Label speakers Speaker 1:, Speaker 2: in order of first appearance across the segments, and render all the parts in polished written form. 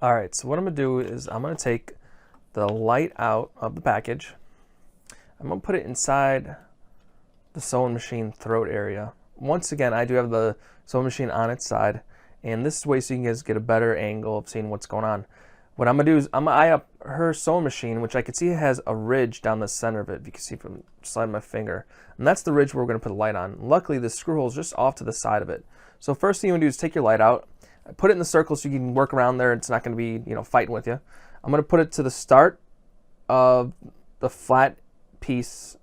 Speaker 1: All right, so what I'm gonna do is I'm gonna take the light out of the package. I'm gonna put it inside the sewing machine throat area. Once again, I do have the sewing machine on its side, and this is way so you guys get a better angle of seeing what's going on. What I'm gonna do is I'm gonna eye up her sewing machine, which I can see has a ridge down the center of it, if you can see from sliding my finger. And that's the ridge where we're gonna put a light on. Luckily, the screw hole is just off to the side of it. So first thing you wanna do is take your light out, put it in the circle so you can work around there. It's not gonna be, fighting with you. I'm gonna put it to the start of the flat piece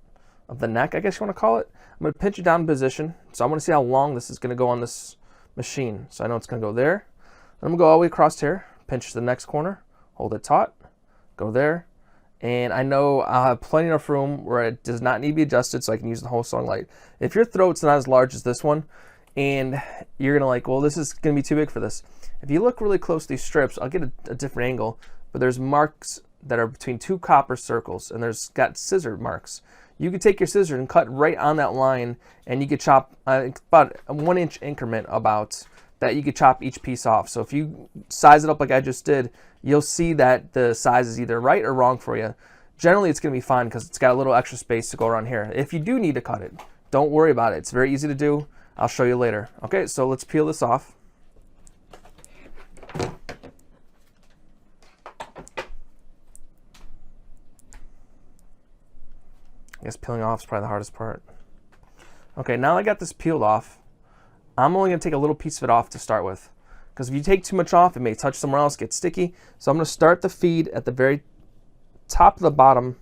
Speaker 1: of the neck, I guess you wanna call it. I'm gonna pinch it down in position. So I wanna see how long this is gonna go on this machine. So I know it's gonna go there. I'm gonna go all the way across here, pinch to the next corner, hold it taut, go there, and I know I'll have plenty enough room where it does not need to be adjusted so I can use the whole sewing light. If your throat's not as large as this one, and you're gonna well, this is gonna be too big for this. If you look really close to these strips, I'll get a different angle, but there's marks that are between two copper circles, and there's got scissor marks. You could take your scissors and cut right on that line, and you could chop about a 1 inch increment that you could chop each piece off. So if you size it up like I just did, you'll see that the size is either right or wrong for you. Generally, it's going to be fine because it's got a little extra space to go around here. If you do need to cut it, don't worry about it. It's very easy to do. I'll show you later. Okay, so let's peel this off. I guess peeling off is probably the hardest part. Okay, now I got this peeled off, I'm only going to take a little piece of it off to start with, because if you take too much off, it may touch somewhere else, get sticky. So I'm going to start the feed at the very top of the bottom.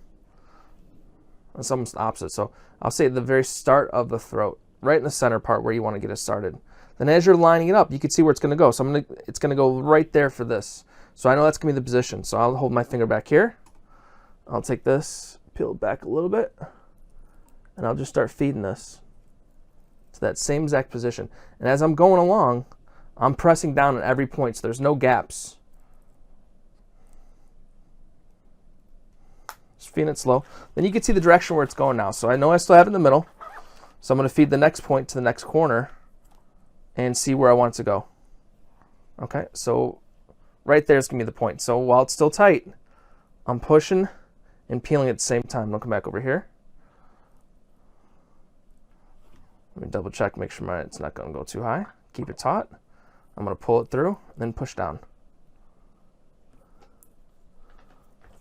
Speaker 1: It's almost the opposite. So I'll say the very start of the throat, right in the center part where you want to get it started. Then as you're lining it up, you can see where it's going to go. So it's going to go right there for this. So I know that's going to be the position. So I'll hold my finger back here. I'll take this, peel it back a little bit, and I'll just start feeding this to that same exact position. And as I'm going along, I'm pressing down at every point so there's no gaps. Just feeding it slow. Then you can see the direction where it's going now. So I know I still have it in the middle. So I'm going to feed the next point to the next corner and see where I want it to go. Okay, so right there is going to be the point. So while it's still tight, I'm pushing and peeling at the same time. I'll come back over here. Let me double check, make sure it's not going to go too high. Keep it taut. I'm going to pull it through, then push down.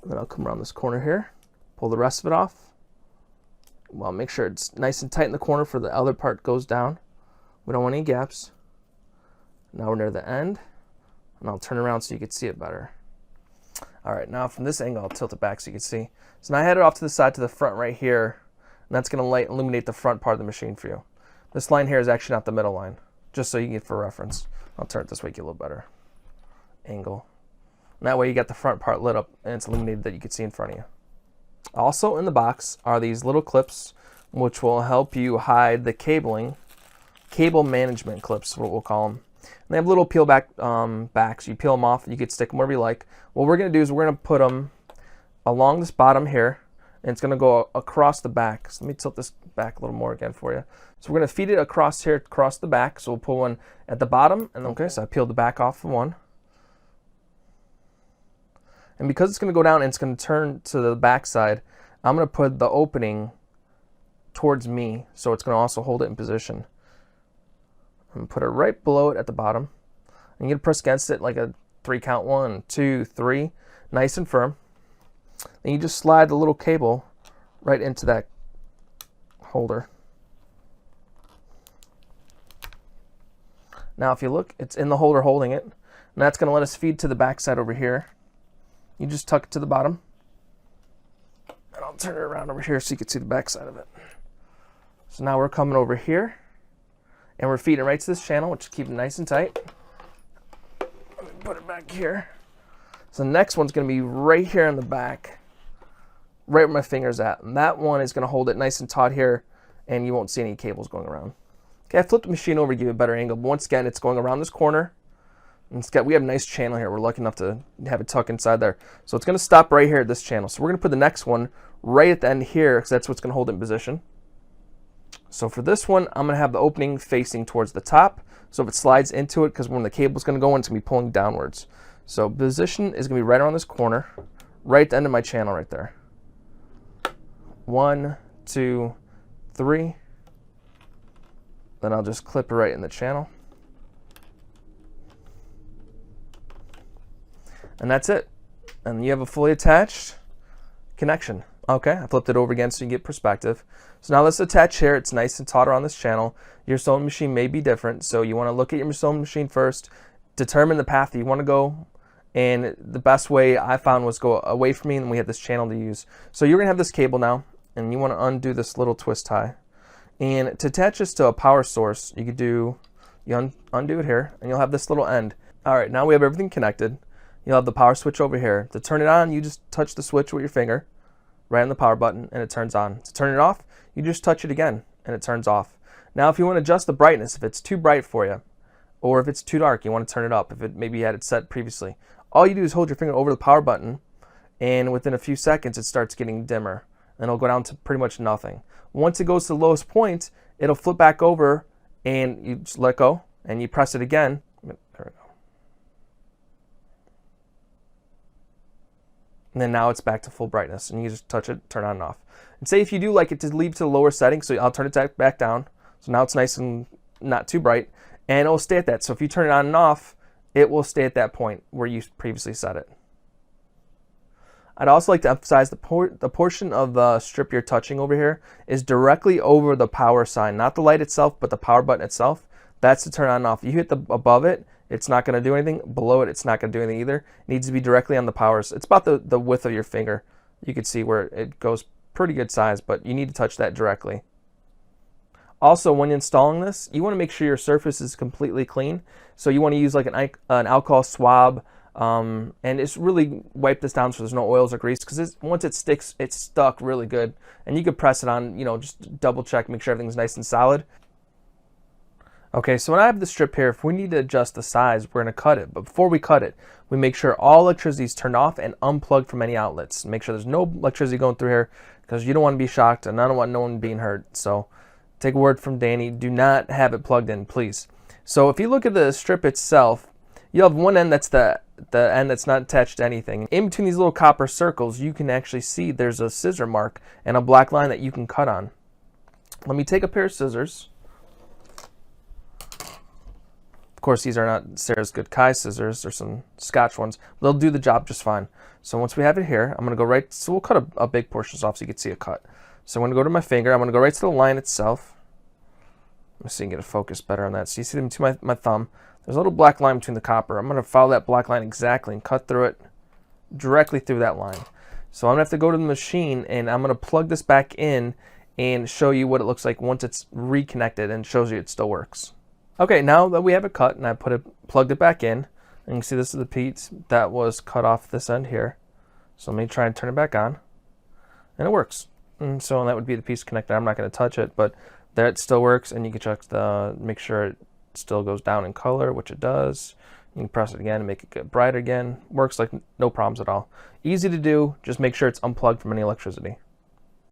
Speaker 1: And then I'll come around this corner here, pull the rest of it off. Well, make sure it's nice and tight in the corner for the other part goes down. We don't want any gaps. Now we're near the end, and I'll turn around so you can see it better. All right, now from this angle, I'll tilt it back so you can see. So now I had it off to the side to the front right here, and that's going to illuminate the front part of the machine for you. This line here is actually not the middle line, just so you can get for reference. I'll turn it this way, get a little better angle. And that way you got the front part lit up and it's illuminated that you can see in front of you. Also in the box are these little clips which will help you hide the cabling. Cable management clips, what we'll call them. And they have little peel back backs. You peel them off, you can stick them wherever you like. What we're going to do is we're going to put them along this bottom here, and it's going to go across the back. So let me tilt this back a little more again for you. So we're going to feed it across here, across the back. So we'll pull one at the bottom, and okay, so I peeled the back off of one. And because it's going to go down and it's going to turn to the back side, I'm going to put the opening towards me, so it's going to also hold it in position. I'm going to put it right below it at the bottom. And you're going to press against it like a 3 count, 1, 2, 3, nice and firm. Then you just slide the little cable right into that holder. Now if you look, it's in the holder holding it, and that's going to let us feed to the back side over here. You just tuck it to the bottom, and I'll turn it around over here so you can see the back side of it. So now we're coming over here, and we're feeding right to this channel, which keep it nice and tight. Let me put it back here. So the next one's going to be right here in the back, right where my finger's at. And that one is going to hold it nice and taut here, and you won't see any cables going around. Okay, I flipped the machine over to give you a better angle. But once again, it's going around this corner. And we have a nice channel here. We're lucky enough to have it tuck inside there. So it's going to stop right here at this channel. So we're going to put the next one right at the end here, because that's what's going to hold it in position. So for this one, I'm going to have the opening facing towards the top. So if it slides into it, because when the cable's going to go in, it's going to be pulling downwards. So position is going to be right around this corner, right at the end of my channel right there. 1, 2, 3. Then I'll just clip it right in the channel. And that's it. And you have a fully attached connection. Okay, I flipped it over again so you get perspective. So now let's attach here. It's nice and taut around this channel. Your sewing machine may be different, so you want to look at your sewing machine first, determine the path that you want to go, and the best way I found was go away from me, and we had this channel to use. So you're going to have this cable now, and you want to undo this little twist tie. And to attach this to a power source, you could do, undo it here, and you'll have this little end. All right, now we have everything connected. You'll have the power switch over here. To turn it on, you just touch the switch with your finger, right on the power button, and it turns on. To turn it off, you just touch it again, and it turns off. Now, if you want to adjust the brightness, if it's too bright for you, or if it's too dark, you want to turn it up, if it maybe you had it set previously. All you do is hold your finger over the power button, and within a few seconds, it starts getting dimmer, and it'll go down to pretty much nothing. Once it goes to the lowest point, it'll flip back over, and you just let go, and you press it again. There we go. And then now it's back to full brightness, and you just touch it, turn on and off. And say if you do like it to leave to the lower setting, so I'll turn it back down. So now it's nice and not too bright, and it will stay at that. So if you turn it on and off, it will stay at that point where you previously set it. I'd also like to emphasize the portion of the strip you're touching over here is directly over the power sign, not the light itself, but the power button itself. That's to turn on and off. You hit above it, it's not going to do anything. Below it, it's not going to do anything either. It needs to be directly on the powers. It's about the width of your finger. You can see where it goes pretty good size, but you need to touch that directly. Also, when installing this, you want to make sure your surface is completely clean. So you want to use like an alcohol swab, and it's really wipe this down so there's no oils or grease, because once it sticks, it's stuck really good. And you could press it on, just double check, make sure everything's nice and solid. Okay, so when I have the strip here, if we need to adjust the size, we're going to cut it. But before we cut it, we make sure all electricity is turned off and unplugged from any outlets. Make sure there's no electricity going through here, because you don't want to be shocked, and I don't want no one being hurt. So take a word from Danny, do not have it plugged in, please. So if you look at the strip itself, you'll have one end that's the end that's not attached to anything. In between these little copper circles, you can actually see there's a scissor mark and a black line that you can cut on. Let me take a pair of scissors. Of course, these are not Sarah's Good Kai scissors. They're some Scotch ones. They'll do the job just fine. So once we have it here, I'm going to go right, so we'll cut a big portion off so you can see a cut. So I'm going to go to my finger. I'm going to go right to the line itself. Let me see if I can get a focus better on that. So you see between my thumb, there's a little black line between the copper. I'm going to follow that black line exactly and cut through it directly through that line. So I'm going to have to go to the machine, and I'm going to plug this back in and show you what it looks like once it's reconnected, and shows you it still works. Okay, now that we have it cut and I plugged it back in, and you can see this is the piece that was cut off this end here. So let me try and turn it back on, and it works. And so that would be the piece connected. I'm not going to touch it, but there it still works, and you can check make sure it still goes down in color, which it does. You can press it again and make it get bright again. Works like no problems at all. Easy to do, just make sure it's unplugged from any electricity.